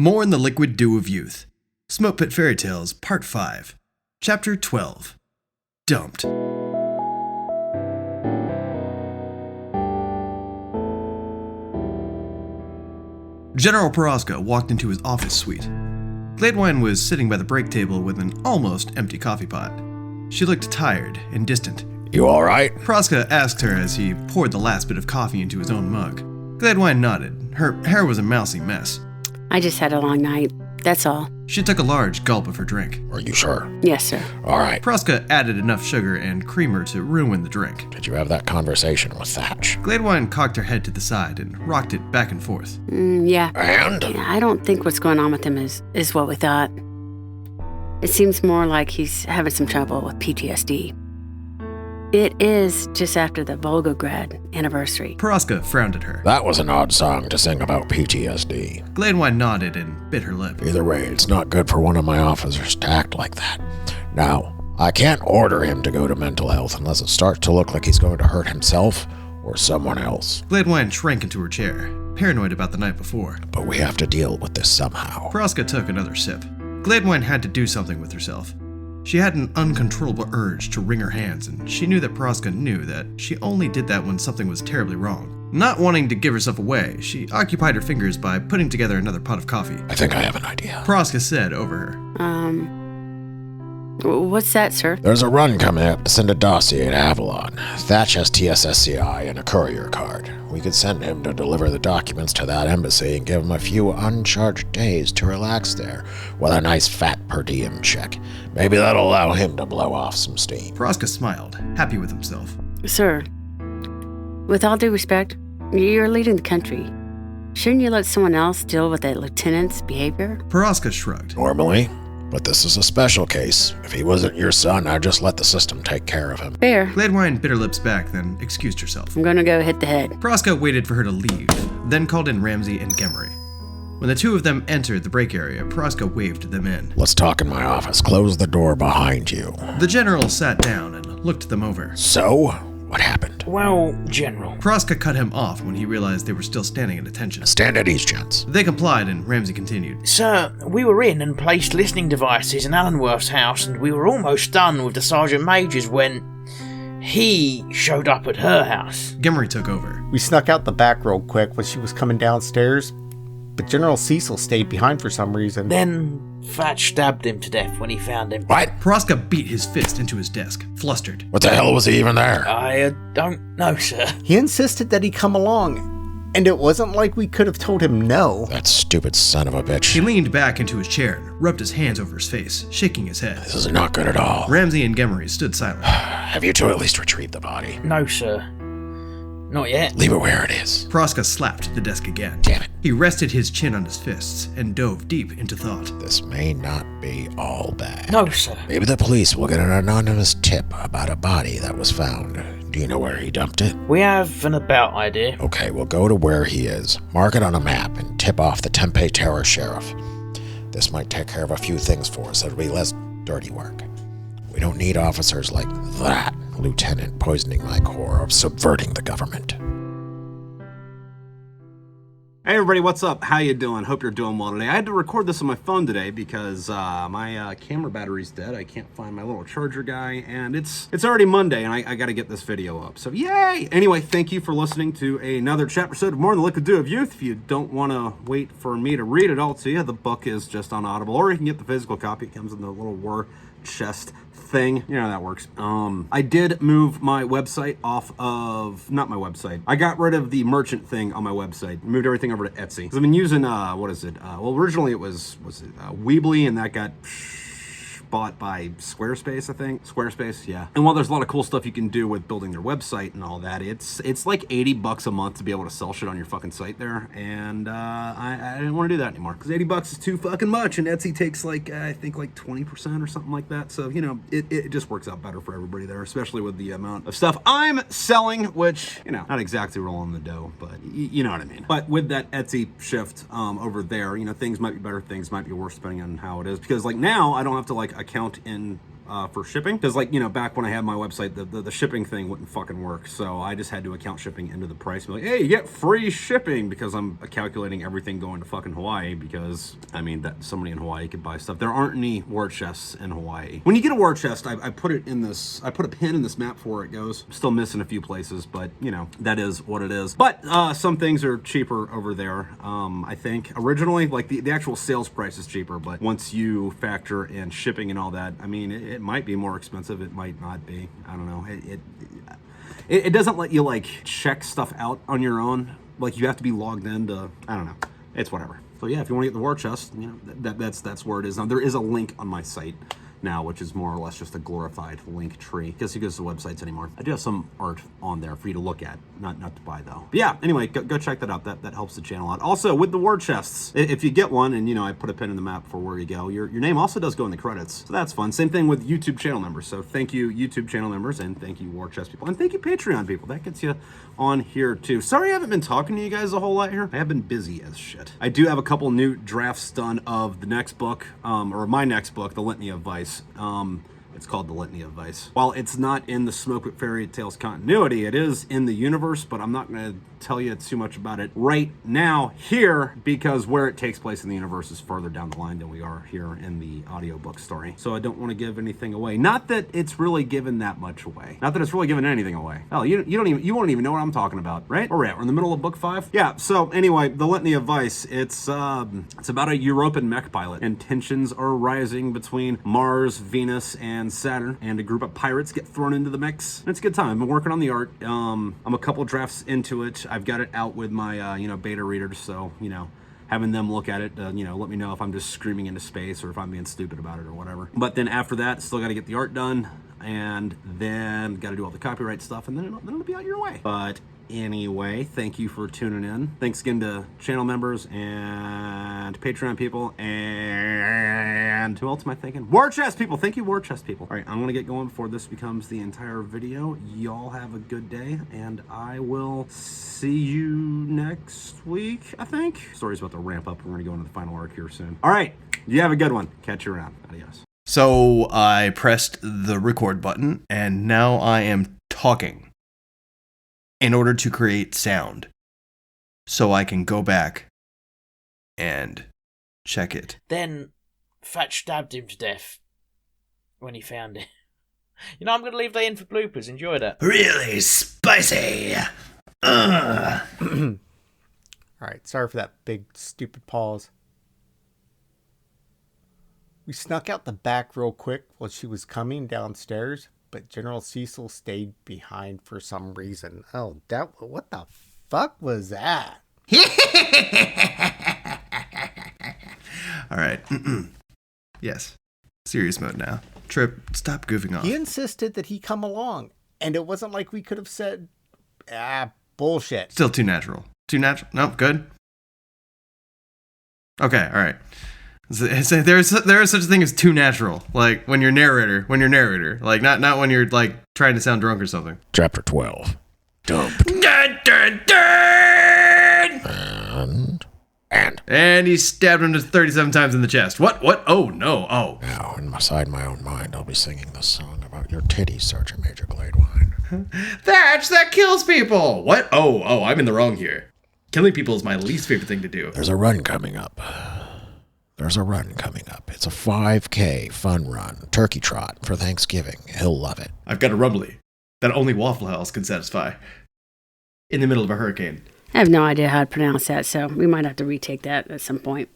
More in the Liquid Dew of Youth. Smoke Pit Fairy Tales, Part 5. Chapter 12. Dumped. General Piroska walked into his office suite. Glaedwine was sitting by the break table with an almost empty coffee pot. She looked tired and distant. You all right? Piroska asked her as he poured the last bit of coffee into his own mug. Glaedwine nodded. Her hair was a mousy mess. I just had a long night, that's all. She took a large gulp of her drink. Are you sure? Yes, sir. All right. Piroska added enough sugar and creamer to ruin the drink. Did you have that conversation with Thatch? Glaedwine cocked her head to the side and rocked it back and forth. Yeah. And? I don't think what's going on with him is what we thought. It seems more like he's having some trouble with PTSD. It is just after the Volgograd anniversary. Piroska frowned at her. That was an odd song to sing about PTSD. Glaedwine nodded and bit her lip. Either way, it's not good for one of my officers to act like that. Now, I can't order him to go to mental health unless it starts to look like he's going to hurt himself or someone else. Glaedwine shrank into her chair, paranoid about the night before. But we have to deal with this somehow. Piroska took another sip. Glaedwine had to do something with herself. She had an uncontrollable urge to wring her hands, and she knew that Piroska knew that she only did that when something was terribly wrong. Not wanting to give herself away, she occupied her fingers by putting together another pot of coffee. I think I have an idea. Piroska said over her. What's that, sir? There's a run coming up to send a dossier to Avalon. Thatch has TSSCI and a courier card. We could send him to deliver the documents to that embassy and give him a few uncharged days to relax there with a nice fat per diem check. Maybe that'll allow him to blow off some steam. Piroska smiled, happy with himself. Sir, with all due respect, you're leading the country. Shouldn't you let someone else deal with a lieutenant's behavior? Piroska shrugged. Normally, but this is a special case. If he wasn't your son, I'd just let the system take care of him. Fair. Glaedwine bit her lips back, then excused herself. I'm gonna go hit the head. Piroska waited for her to leave, then called in Ramsey and Gemery. When the two of them entered the break area, Piroska waved them in. Let's talk in my office. Close the door behind you. The general sat down and looked them over. So, what happened? Well, General. Piroska cut him off when he realized they were still standing at attention. Stand at ease, gents. They complied, and Ramsey continued. Sir, we were in and placed listening devices in Allenworth's house, and we were almost done with the Sergeant Major's when he showed up at her house. Gemery took over. We snuck out the back real quick when she was coming downstairs, but General Cecil stayed behind for some reason. Then Thatch stabbed him to death when he found him. What? Piroska beat his fist into his desk, flustered. What the hell was he even there? I don't know, sir. He insisted that he come along, and it wasn't like we could have told him no. That stupid son of a bitch. He leaned back into his chair and rubbed his hands over his face, shaking his head. This is not good at all. Ramsey and Gemery stood silent. Have you two at least retrieved the body? No, sir. Not yet. Leave it where it is. Piroska slapped the desk again. Damn it. He rested his chin on his fists and dove deep into thought. This may not be all bad. No, sir. Maybe the police will get an anonymous tip about a body that was found. Do you know where he dumped it? We have an about idea. Okay, we'll go to where he is, mark it on a map, and tip off the Tempe Terror Sheriff. This might take care of a few things for us. It'll be less dirty work. We don't need officers like that lieutenant poisoning my corps or subverting the government. Hey everybody, what's up? How you doing? Hope you're doing well today. I had to record this on my phone today because my camera battery's dead. I can't find my little charger guy, and it's already Monday, and I got to get this video up. So yay! Anyway, thank you for listening to another chapter episode of More in the Liquid Dew of Youth. If you don't want to wait for me to read it all to you, the book is just on Audible, or you can get the physical copy. It comes in the little war chest thing. You know how that works. I did move my website off of, not my website. I got rid of the merchant thing on my website. Moved everything over to Etsy. Because I've been using, what is it? Well, originally it was Weebly, and that got bought by Squarespace, I think. Squarespace, yeah. And while there's a lot of cool stuff you can do with building their website and all that, it's like $80 a month to be able to sell shit on your fucking site there. And I didn't want to do that anymore because $80 is too fucking much, and Etsy takes like I think like 20% or something like that. So you know it just works out better for everybody there, especially with the amount of stuff I'm selling, which you know not exactly rolling the dough, but you know what I mean. But with that Etsy shift over there, you know things might be better, things might be worse depending on how it is. Because like now I don't have to like account in for shipping. Because, like, you know, back when I had my website, the shipping thing wouldn't fucking work. So I just had to account shipping into the price. Be like, hey, you get free shipping, because I'm calculating everything going to fucking Hawaii, because, I mean, that somebody in Hawaii could buy stuff. There aren't any war chests in Hawaii. When you get a war chest, I put it in this, I put a pin in this map for where it goes. I'm still missing a few places, but, you know, that is what it is. But some things are cheaper over there. I think originally, like, the actual sales price is cheaper, but once you factor in shipping and all that, I mean, it might be more expensive. It might not be. I don't know. It doesn't let you, like, check stuff out on your own. Like, you have to be logged into, I don't know. It's whatever. So yeah, if you want to get the war chest, you know, that's where it is. Now, there is a link on my site now, which is more or less just a glorified link tree. Guess who goes to websites anymore? I do have some art on there for you to look at, not to buy though. But yeah, anyway, go check that out. That helps the channel out. Also, with the war chests, if you get one, and you know, I put a pin in the map for where you go, your name also does go in the credits, so that's fun. Same thing with YouTube channel members. So thank you, YouTube channel members, and thank you, war chest people, and thank you, Patreon people. That gets you on here too. Sorry I haven't been talking to you guys a whole lot here. I have been busy as shit. I do have a couple new drafts done of the next book, or my next book, The Litany of Vice. It's called The Litany of Vice. While it's not in the Smoke with Fairy Tales continuity, it is in the universe, but I'm not going to tell you too much about it right now here, because where it takes place in the universe is further down the line than we are here in the audiobook story. So I don't want to give anything away. Not that it's really given that much away. Not that it's really given anything away. Hell, you won't even know what I'm talking about, right? Where we're in the middle of book 5. Yeah. So anyway, The Litany of Vice. It's about a European mech pilot, and tensions are rising between Mars, Venus, and Saturn, and a group of pirates get thrown into the mix. And it's a good time. I've been working on the art. I'm a couple drafts into it. I've got it out with my beta readers, so having them look at it, let me know if I'm just screaming into space or if I'm being stupid about it or whatever. But then after that, still got to get the art done, and then got to do all the copyright stuff, and then it'll be out your way. But anyway, thank you for tuning in. Thanks again to channel members and Patreon people, and who else am I thinking? War Chest people. Thank you, War Chest people. All right, I'm gonna get going before this becomes the entire video. Y'all have a good day, and I will see you next week, I think. Story's about to ramp up. We're gonna go into the final arc here soon. All right, you have a good one. Catch you around. Adios. So I pressed the record button, and now I am talking in order to create sound, so I can go back and check it. Then Thatch stabbed him to death when he found it. I'm going to leave that in for bloopers. Enjoy that. Really spicy. All right, sorry for that big stupid pause. We snuck out the back real quick while she was coming downstairs, but General Cecil stayed behind for some reason. Oh, what the fuck was that? All right. Yes. Serious mode now. Trip, stop goofing off. He insisted that he come along, and it wasn't like we could have said, bullshit. Still too natural. Too natural? Nope, good. Okay, all right. So there is such a thing as too natural, like when you're narrator, like not when you're like trying to sound drunk or something. Chapter 12. Dump. And he stabbed him to 37 times in the chest. What? Oh, no. Oh. Now, inside my own mind, I'll be singing the song about your titties, Sergeant Major Glaedwine. Thatch, that kills people. What? Oh, I'm in the wrong here. Killing people is my least favorite thing to do. There's a run coming up. It's a 5K fun run, turkey trot for Thanksgiving. He'll love it. I've got a rumbly that only Waffle House can satisfy. In the middle of a hurricane. I have no idea how to pronounce that, so we might have to retake that at some point.